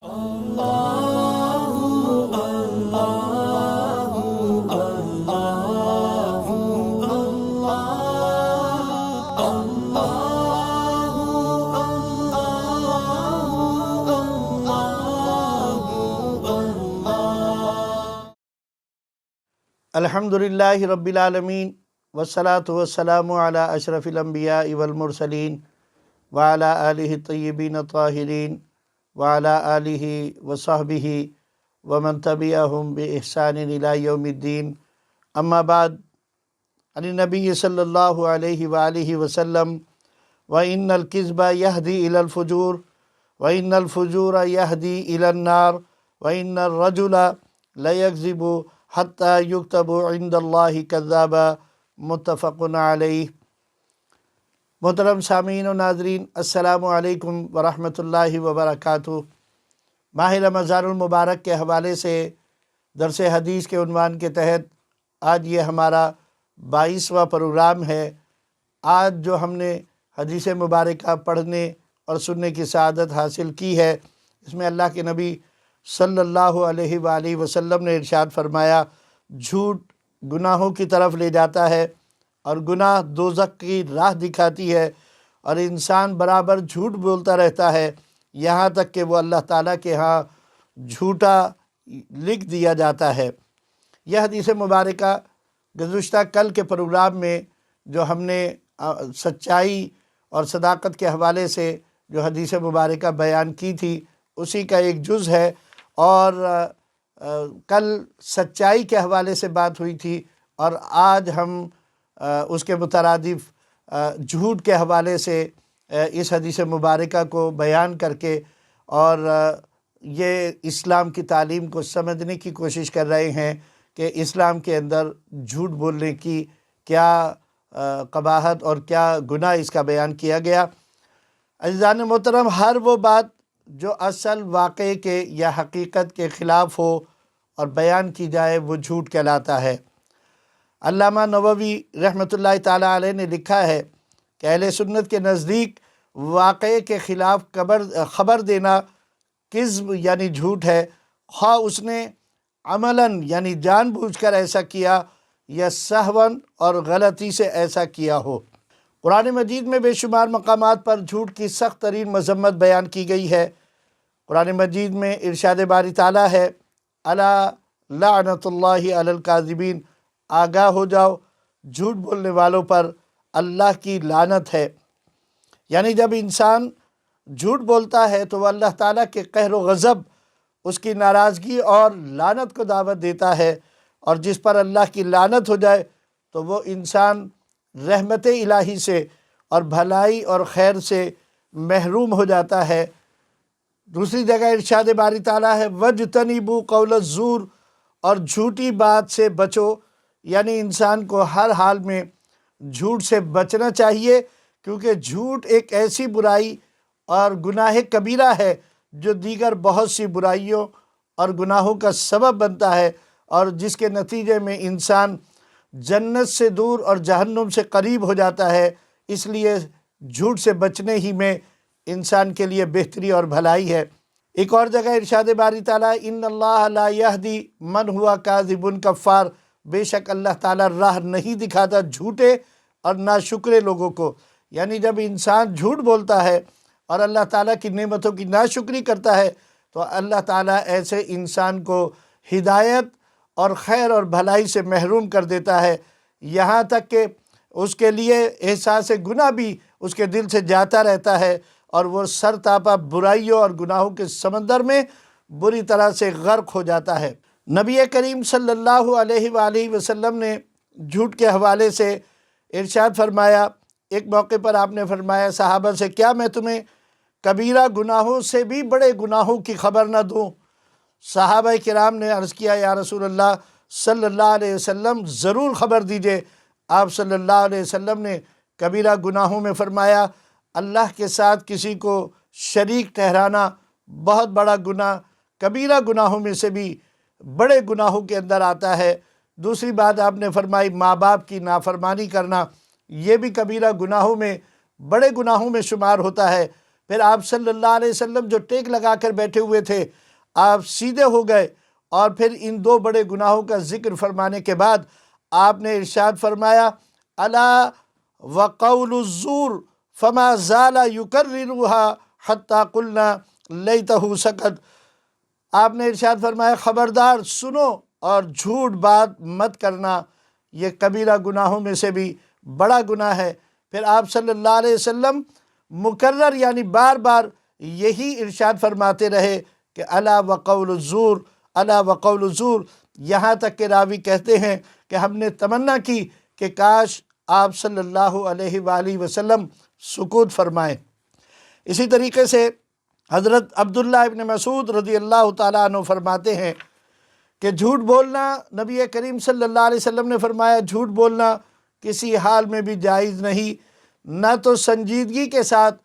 الحمدللہ رب العالمین والصلاة والسلام علی اشرف الانبیاء والمرسلین وعلی آلہ الطیبین الطاہرین وعلی آلہ وصحبہ ومن تبعہم بإحسان الی یوم الدین. اما بعد، عن النبی صلی اللہ علیہ وآلہ وسلم وَإِنَّ الْكِذْبَ يَهْدِي إِلَى الْفُجُورِ وَإِنَّ الْفُجُورَ يَهْدِي إِلَى النَّارِ وَإِنَّ الرَّجُلَ لَيَكْذِبُ حتیٰ یکتب عند اللہ کذابا. متفق علیہ. محترم سامعین و ناظرین، السلام علیکم ورحمۃ اللہ وبرکاتہ. ماہ رمضان المبارک کے حوالے سے درس حدیث کے عنوان کے تحت آج یہ ہمارا 22واں پروگرام ہے. آج جو ہم نے حدیث مبارکہ پڑھنے اور سننے کی سعادت حاصل کی ہے، اس میں اللہ کے نبی صلی اللہ علیہ وآلہ وسلم نے ارشاد فرمایا، جھوٹ گناہوں کی طرف لے جاتا ہے اور گناہ دوزخ کی راہ دکھاتی ہے، اور انسان برابر جھوٹ بولتا رہتا ہے یہاں تک کہ وہ اللہ تعالیٰ کے ہاں جھوٹا لکھ دیا جاتا ہے. یہ حدیث مبارکہ گزشتہ کل کے پروگرام میں جو ہم نے سچائی اور صداقت کے حوالے سے جو حدیث مبارکہ بیان کی تھی، اسی کا ایک جز ہے. اور کل سچائی کے حوالے سے بات ہوئی تھی، اور آج ہم اس کے مترادف جھوٹ کے حوالے سے اس حدیث مبارکہ کو بیان کر کے اور یہ اسلام کی تعلیم کو سمجھنے کی کوشش کر رہے ہیں کہ اسلام کے اندر جھوٹ بولنے کی کیا قباحت اور کیا گناہ اس کا بیان کیا گیا. عزیزان محترم، ہر وہ بات جو اصل واقعے کے یا حقیقت کے خلاف ہو اور بیان کی جائے وہ جھوٹ کہلاتا ہے. علامہ نووی رحمۃ اللہ تعالیٰ علیہ نے لکھا ہے کہ اہل سنت کے نزدیک واقعے کے خلاف خبر دینا کذب یعنی جھوٹ ہے، خواہ اس نے عملاً یعنی جان بوجھ کر ایسا کیا یا سہواً اور غلطی سے ایسا کیا ہو. قرآن مجید میں بے شمار مقامات پر جھوٹ کی سخت ترین مذمت بیان کی گئی ہے. قرآن مجید میں ارشاد باری تعالیٰ ہے، الا لعنت اللہ علی الکاذبین، آگاہ ہو جاؤ جھوٹ بولنے والوں پر اللہ کی لعنت ہے. یعنی جب انسان جھوٹ بولتا ہے تو وہ اللہ تعالیٰ کے قہر و غضب، اس کی ناراضگی اور لعنت کو دعوت دیتا ہے، اور جس پر اللہ کی لعنت ہو جائے تو وہ انسان رحمت الہی سے اور بھلائی اور خیر سے محروم ہو جاتا ہے. دوسری جگہ ارشاد باری تعالیٰ ہے، وَاجْتَنِبُوا قَوْلَ الزُّورِ، اور جھوٹی بات سے بچو. یعنی انسان کو ہر حال میں جھوٹ سے بچنا چاہیے، کیونکہ جھوٹ ایک ایسی برائی اور گناہ کبیرہ ہے جو دیگر بہت سی برائیوں اور گناہوں کا سبب بنتا ہے، اور جس کے نتیجے میں انسان جنت سے دور اور جہنم سے قریب ہو جاتا ہے. اس لیے جھوٹ سے بچنے ہی میں انسان کے لیے بہتری اور بھلائی ہے. ایک اور جگہ ارشاد باری تعالیٰ، ان اللہ لا یہدی من ہوا کاذب کفار، بے شک اللہ تعالیٰ راہ نہیں دکھاتا جھوٹے اور ناشکرے لوگوں کو. یعنی جب انسان جھوٹ بولتا ہے اور اللہ تعالیٰ کی نعمتوں کی ناشکری کرتا ہے تو اللہ تعالیٰ ایسے انسان کو ہدایت اور خیر اور بھلائی سے محروم کر دیتا ہے، یہاں تک کہ اس کے لیے احساس گناہ بھی اس کے دل سے جاتا رہتا ہے، اور وہ سر تاپا برائیوں اور گناہوں کے سمندر میں بری طرح سے غرق ہو جاتا ہے. نبی کریم صلی اللہ علیہ وآلہ وسلم نے جھوٹ کے حوالے سے ارشاد فرمایا. ایک موقع پر آپ نے فرمایا صحابہ سے، کیا میں تمہیں کبیرہ گناہوں سے بھی بڑے گناہوں کی خبر نہ دوں؟ صحابہ کرام نے عرض کیا، یا رسول اللہ صلی اللہ علیہ وسلم ضرور خبر دیجئے. آپ صلی اللہ علیہ وسلم نے کبیرہ گناہوں میں فرمایا، اللہ کے ساتھ کسی کو شریک ٹھہرانا بہت بڑا گناہ کبیرہ گناہوں میں سے بھی بڑے گناہوں کے اندر آتا ہے. دوسری بات آپ نے فرمائی، ماں باپ کی نافرمانی کرنا، یہ بھی کبیرہ گناہوں میں بڑے گناہوں میں شمار ہوتا ہے. پھر آپ صلی اللہ علیہ وسلم جو ٹیک لگا کر بیٹھے ہوئے تھے آپ سیدھے ہو گئے، اور پھر ان دو بڑے گناہوں کا ذکر فرمانے کے بعد آپ نے ارشاد فرمایا الا وقول الزور فما زال یکررها حتی قلنا لیتہ سکت۔ آپ نے ارشاد فرمایا خبردار سنو اور جھوٹ بات مت کرنا، یہ کبیرہ گناہوں میں سے بھی بڑا گناہ ہے۔ پھر آپ صلی اللہ علیہ وسلم مکرر یعنی بار بار یہی ارشاد فرماتے رہے کہ الا وقول الزور، الا وقول الزور، یہاں تک کہ راوی کہتے ہیں کہ ہم نے تمنا کی کہ کاش آپ صلی اللہ علیہ وآلہ وسلم سکوت فرمائیں۔ اسی طریقے سے حضرت عبداللہ ابن مسعود رضی اللہ تعالیٰ عنہ فرماتے ہیں کہ جھوٹ بولنا، نبی کریم صلی اللہ علیہ وسلم نے فرمایا جھوٹ بولنا کسی حال میں بھی جائز نہیں، نہ تو سنجیدگی کے ساتھ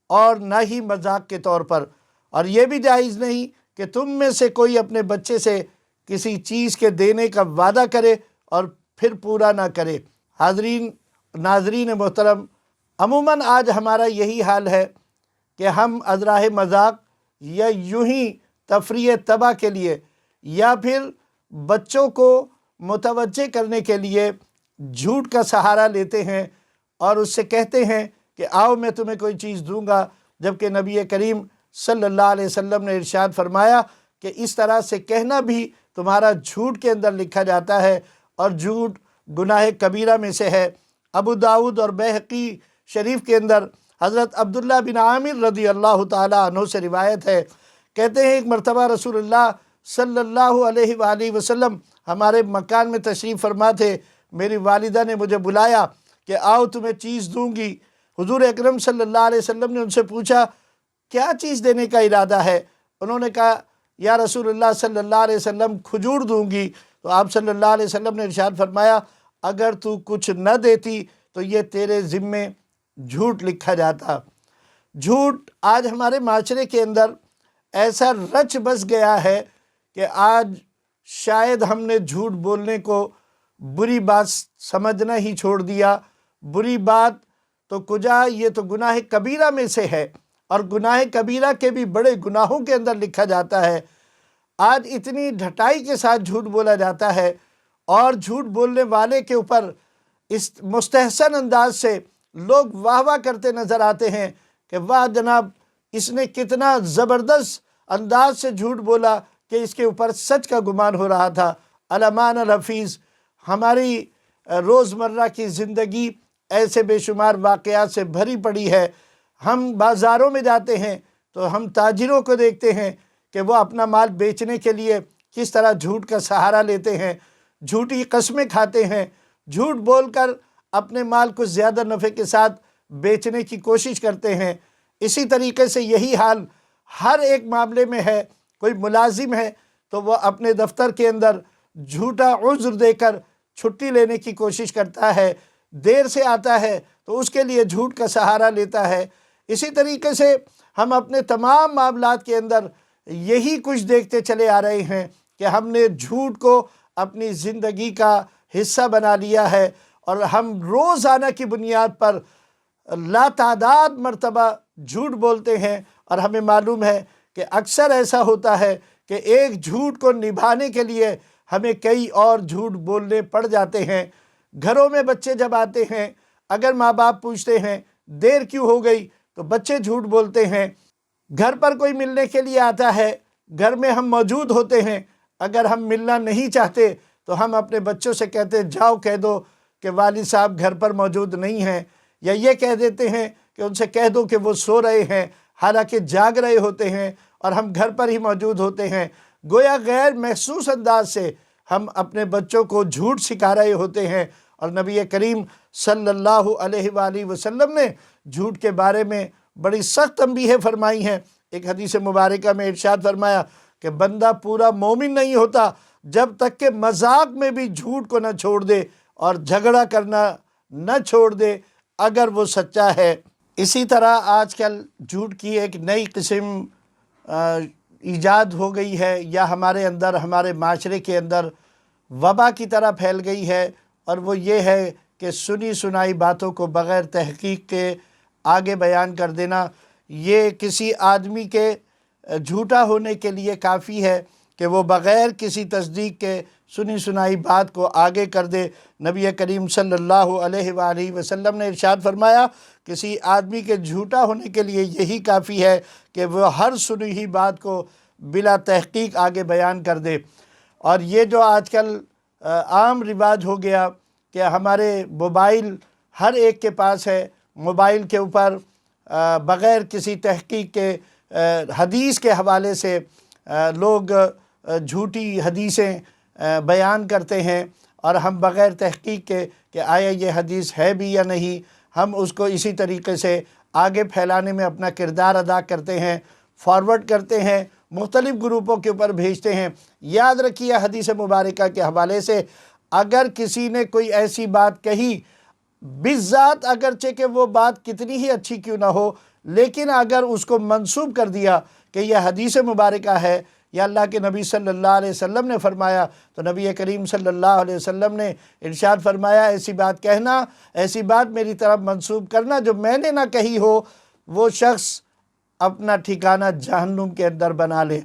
اور نہ ہی مذاق کے طور پر، اور یہ بھی جائز نہیں کہ تم میں سے کوئی اپنے بچے سے کسی چیز کے دینے کا وعدہ کرے اور پھر پورا نہ کرے۔ حاضرین ناظرین محترم، عموماً آج ہمارا یہی حال ہے کہ ہم ازراہ مذاق یا یوں ہی تفریح طبع کے لیے یا پھر بچوں کو متوجہ کرنے کے لیے جھوٹ کا سہارا لیتے ہیں اور اس سے کہتے ہیں کہ آؤ میں تمہیں کوئی چیز دوں گا، جبکہ نبی کریم صلی اللہ علیہ وسلم نے ارشاد فرمایا کہ اس طرح سے کہنا بھی تمہارا جھوٹ کے اندر لکھا جاتا ہے، اور جھوٹ گناہ کبیرہ میں سے ہے۔ ابو داؤد اور بیہقی شریف کے اندر حضرت عبداللہ بن عامر رضی اللہ تعالیٰ عنہ سے روایت ہے، کہتے ہیں ایک مرتبہ رسول اللہ صلی اللہ علیہ وآلہ وسلم ہمارے مکان میں تشریف فرما تھے، میری والدہ نے مجھے بلایا کہ آؤ تمہیں چیز دوں گی۔ حضور اکرم صلی اللہ علیہ وسلم نے ان سے پوچھا کیا چیز دینے کا ارادہ ہے؟ انہوں نے کہا یا رسول اللہ صلی اللہ علیہ وسلم کھجور دوں گی۔ تو آپ صلی اللہ علیہ وسلم نے ارشاد فرمایا اگر تو کچھ نہ دیتی تو یہ تیرے ذمے جھوٹ لکھا جاتا۔ جھوٹ آج ہمارے معاشرے کے اندر ایسا رچ بس گیا ہے کہ آج شاید ہم نے جھوٹ بولنے کو بری بات سمجھنا ہی چھوڑ دیا۔ بری بات تو کجا، یہ تو گناہ کبیرہ میں سے ہے، اور گناہ کبیرہ کے بھی بڑے گناہوں کے اندر لکھا جاتا ہے۔ آج اتنی ڈھٹائی کے ساتھ جھوٹ بولا جاتا ہے، اور جھوٹ بولنے والے کے اوپر اس مستحسن انداز سے لوگ واہ واہ کرتے نظر آتے ہیں کہ واہ جناب اس نے کتنا زبردست انداز سے جھوٹ بولا کہ اس کے اوپر سچ کا گمان ہو رہا تھا۔ علامان الحفیظ، ہماری روزمرہ کی زندگی ایسے بے شمار واقعات سے بھری پڑی ہے۔ ہم بازاروں میں جاتے ہیں تو ہم تاجروں کو دیکھتے ہیں کہ وہ اپنا مال بیچنے کے لیے کس طرح جھوٹ کا سہارا لیتے ہیں، جھوٹی قسمیں کھاتے ہیں، جھوٹ بول کر اپنے مال کو زیادہ نفع کے ساتھ بیچنے کی کوشش کرتے ہیں۔ اسی طریقے سے یہی حال ہر ایک معاملے میں ہے۔ کوئی ملازم ہے تو وہ اپنے دفتر کے اندر جھوٹا عذر دے کر چھٹی لینے کی کوشش کرتا ہے، دیر سے آتا ہے تو اس کے لیے جھوٹ کا سہارا لیتا ہے۔ اسی طریقے سے ہم اپنے تمام معاملات کے اندر یہی کچھ دیکھتے چلے آ رہے ہیں کہ ہم نے جھوٹ کو اپنی زندگی کا حصہ بنا لیا ہے، اور ہم روزانہ کی بنیاد پر لاتعداد مرتبہ جھوٹ بولتے ہیں، اور ہمیں معلوم ہے کہ اکثر ایسا ہوتا ہے کہ ایک جھوٹ کو نبھانے کے لیے ہمیں کئی اور جھوٹ بولنے پڑ جاتے ہیں۔ گھروں میں بچے جب آتے ہیں، اگر ماں باپ پوچھتے ہیں دیر کیوں ہو گئی تو بچے جھوٹ بولتے ہیں۔ گھر پر کوئی ملنے کے لیے آتا ہے، گھر میں ہم موجود ہوتے ہیں، اگر ہم ملنا نہیں چاہتے تو ہم اپنے بچوں سے کہتے ہیں جاؤ کہہ دو کہ والد صاحب گھر پر موجود نہیں ہیں، یا یہ کہہ دیتے ہیں کہ ان سے کہہ دو کہ وہ سو رہے ہیں، حالانکہ جاگ رہے ہوتے ہیں اور ہم گھر پر ہی موجود ہوتے ہیں۔ گویا غیر محسوس انداز سے ہم اپنے بچوں کو جھوٹ سکھا رہے ہوتے ہیں، اور نبی کریم صلی اللہ علیہ وآلہ وسلم نے جھوٹ کے بارے میں بڑی سخت تنبیہیں فرمائی ہیں۔ ایک حدیث مبارکہ میں ارشاد فرمایا کہ بندہ پورا مومن نہیں ہوتا جب تک کہ مذاق میں بھی جھوٹ کو نہ چھوڑ دے اور جھگڑا کرنا نہ چھوڑ دے اگر وہ سچا ہے۔ اسی طرح آج کل جھوٹ کی ایک نئی قسم ایجاد ہو گئی ہے، یا ہمارے اندر، ہمارے معاشرے کے اندر وبا کی طرح پھیل گئی ہے، اور وہ یہ ہے کہ سنی سنائی باتوں کو بغیر تحقیق کے آگے بیان کر دینا، یہ کسی آدمی کے جھوٹا ہونے کے لیے کافی ہے کہ وہ بغیر کسی تصدیق کے سنی سنائی بات کو آگے کر دے۔ نبی کریم صلی اللہ علیہ وآلہ وسلم نے ارشاد فرمایا کسی آدمی کے جھوٹا ہونے کے لیے یہی کافی ہے کہ وہ ہر سنی ہوئی بات کو بلا تحقیق آگے بیان کر دے۔ اور یہ جو آج کل عام رواج ہو گیا کہ ہمارے موبائل ہر ایک کے پاس ہے، موبائل کے اوپر بغیر کسی تحقیق کے حدیث کے حوالے سے لوگ جھوٹی حدیثیں بیان کرتے ہیں، اور ہم بغیر تحقیق کے کہ آیا یہ حدیث ہے بھی یا نہیں، ہم اس کو اسی طریقے سے آگے پھیلانے میں اپنا کردار ادا کرتے ہیں، فارورڈ کرتے ہیں، مختلف گروپوں کے اوپر بھیجتے ہیں۔ یاد رکھیے حدیث مبارکہ کے حوالے سے اگر کسی نے کوئی ایسی بات کہی، بالذات اگرچہ کہ وہ بات کتنی ہی اچھی کیوں نہ ہو، لیکن اگر اس کو منسوب کر دیا کہ یہ حدیث مبارکہ ہے یا اللہ کے نبی صلی اللہ علیہ وسلم نے فرمایا، تو نبی کریم صلی اللہ علیہ وسلم نے ارشاد فرمایا ایسی بات کہنا، ایسی بات میری طرف منسوب کرنا جو میں نے نہ کہی ہو، وہ شخص اپنا ٹھکانہ جہنم کے اندر بنا لے۔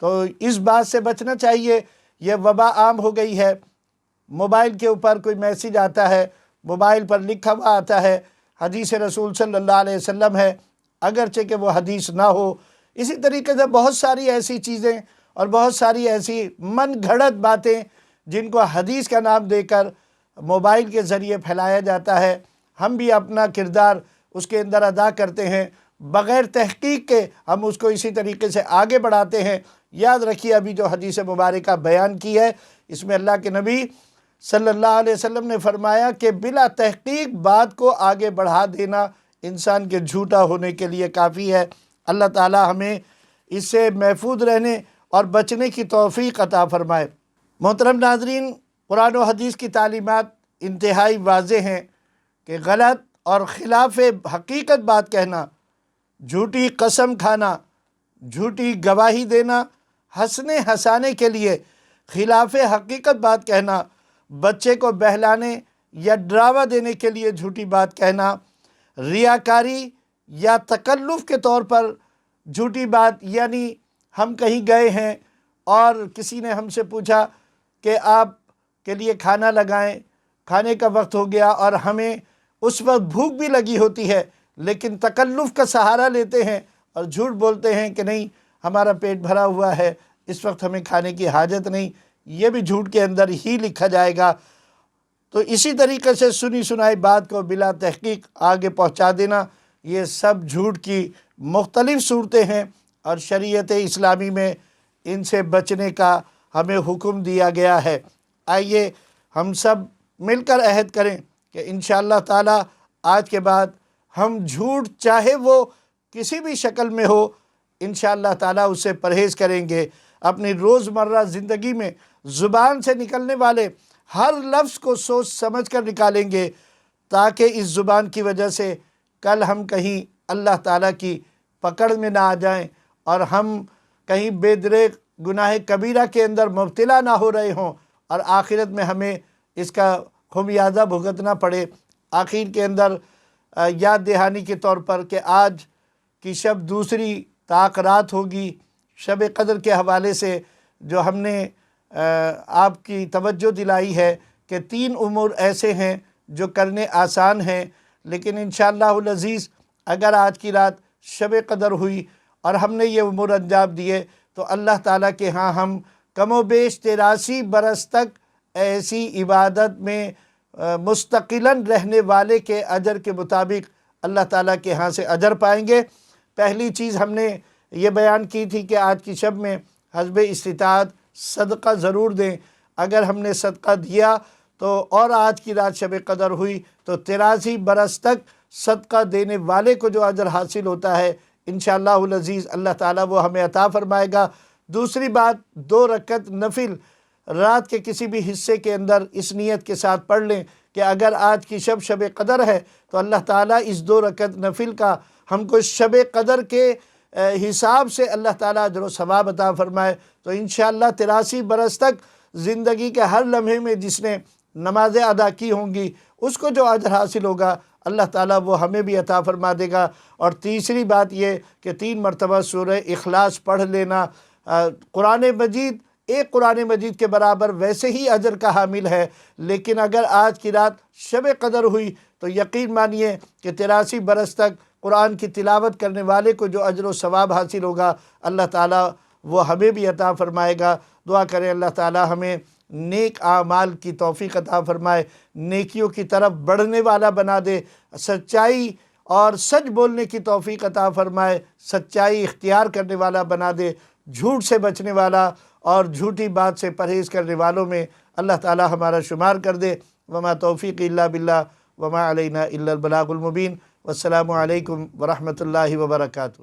تو اس بات سے بچنا چاہیے۔ یہ وبا عام ہو گئی ہے، موبائل کے اوپر کوئی میسیج آتا ہے، موبائل پر لکھا ہوا آتا ہے حدیث رسول صلی اللہ علیہ وسلم ہے، اگرچہ کہ وہ حدیث نہ ہو۔ اسی طریقے سے بہت ساری ایسی چیزیں اور بہت ساری ایسی من گھڑت باتیں جن کو حدیث کا نام دے کر موبائل کے ذریعے پھیلایا جاتا ہے، ہم بھی اپنا کردار اس کے اندر ادا کرتے ہیں، بغیر تحقیق کے ہم اس کو اسی طریقے سے آگے بڑھاتے ہیں۔ یاد رکھیے ابھی جو حدیث مبارکہ بیان کی ہے، اس میں اللہ کے نبی صلی اللہ علیہ وسلم نے فرمایا کہ بلا تحقیق بات کو آگے بڑھا دینا انسان کے جھوٹا ہونے کے لیے کافی ہے۔ اللہ تعالی ہمیں اس سے محفوظ رہنے اور بچنے کی توفیق عطا فرمائے۔ محترم ناظرین، قرآن و حدیث کی تعلیمات انتہائی واضح ہیں کہ غلط اور خلاف حقیقت بات کہنا، جھوٹی قسم کھانا، جھوٹی گواہی دینا، ہنسنے ہنسانے کے لیے خلاف حقیقت بات کہنا، بچے کو بہلانے یا ڈراوا دینے کے لیے جھوٹی بات کہنا، ریاکاری یا تکلف کے طور پر جھوٹی بات، یعنی ہم کہیں گئے ہیں اور کسی نے ہم سے پوچھا کہ آپ کے لیے کھانا لگائیں، کھانے کا وقت ہو گیا اور ہمیں اس وقت بھوک بھی لگی ہوتی ہے، لیکن تکلف کا سہارا لیتے ہیں اور جھوٹ بولتے ہیں کہ نہیں ہمارا پیٹ بھرا ہوا ہے، اس وقت ہمیں کھانے کی حاجت نہیں، یہ بھی جھوٹ کے اندر ہی لکھا جائے گا۔ تو اسی طریقے سے سنی سنائی بات کو بلا تحقیق آگے پہنچا دینا، یہ سب جھوٹ کی مختلف صورتیں ہیں، اور شریعت اسلامی میں ان سے بچنے کا ہمیں حکم دیا گیا ہے۔ آئیے ہم سب مل کر عہد کریں کہ انشاءاللہ تعالی آج کے بعد ہم جھوٹ چاہے وہ کسی بھی شکل میں ہو، انشاءاللہ تعالی اس سے پرہیز کریں گے۔ اپنی روزمرہ زندگی میں زبان سے نکلنے والے ہر لفظ کو سوچ سمجھ کر نکالیں گے، تاکہ اس زبان کی وجہ سے کل ہم کہیں اللہ تعالیٰ کی پکڑ میں نہ آ جائیں اور ہم کہیں بے دریغ گناہ کبیرہ کے اندر مبتلا نہ ہو رہے ہوں اور آخرت میں ہمیں اس کا خمیازہ بھگتنا پڑے۔ آخر کے اندر یاد دہانی کے طور پر کہ آج کی شب دوسری طاق رات ہوگی، شب قدر کے حوالے سے جو ہم نے آپ کی توجہ دلائی ہے کہ 3 امور ایسے ہیں جو کرنے آسان ہیں، لیکن انشاءاللہ العزیز اگر آج کی رات شب قدر ہوئی اور ہم نے یہ امور انجام دیے تو اللہ تعالیٰ کے ہاں ہم کم و بیش 83 برس تک ایسی عبادت میں مستقلاً رہنے والے کے اجر کے مطابق اللہ تعالیٰ کے ہاں سے اجر پائیں گے۔ پہلی چیز ہم نے یہ بیان کی تھی کہ آج کی شب میں حسب استطاعت صدقہ ضرور دیں۔ اگر ہم نے صدقہ دیا تو اور آج کی رات شب قدر ہوئی تو 83 برس تک صدقہ دینے والے کو جو اجر حاصل ہوتا ہے انشاءاللہ العزیز اللہ تعالیٰ وہ ہمیں عطا فرمائے گا۔ دوسری بات، 2 رکعت نفل رات کے کسی بھی حصے کے اندر اس نیت کے ساتھ پڑھ لیں کہ اگر آج کی شب قدر ہے تو اللہ تعالیٰ اس 2 رکعت نفل کا ہم کو شب قدر کے حساب سے اللہ تعالیٰ اجر و ثواب عطا فرمائے۔ تو انشاءاللہ 83 برس تک زندگی کے ہر لمحے میں جس نے نمازیں ادا کی ہوں گی اس کو جو اجر حاصل ہوگا اللہ تعالیٰ وہ ہمیں بھی عطا فرما دے گا۔ اور تیسری بات یہ کہ 3 مرتبہ سورہ اخلاص پڑھ لینا، قرآن مجید ایک قرآن مجید کے برابر ویسے ہی اجر کا حامل ہے، لیکن اگر آج کی رات شب قدر ہوئی تو یقین مانیے کہ 83 برس تک قرآن کی تلاوت کرنے والے کو جو اجر و ثواب حاصل ہوگا اللہ تعالیٰ وہ ہمیں بھی عطا فرمائے گا۔ دعا کریں اللہ تعالیٰ ہمیں نیک اعمال کی توفیق عطا فرمائے، نیکیوں کی طرف بڑھنے والا بنا دے، سچائی اور سچ بولنے کی توفیق عطا فرمائے، سچائی اختیار کرنے والا بنا دے، جھوٹ سے بچنے والا اور جھوٹی بات سے پرہیز کرنے والوں میں اللہ تعالیٰ ہمارا شمار کر دے۔ وما توفیق الا باللہ وما علینا الا البلاغ المبین۔ والسلام علیکم ورحمۃ اللہ وبرکاتہ۔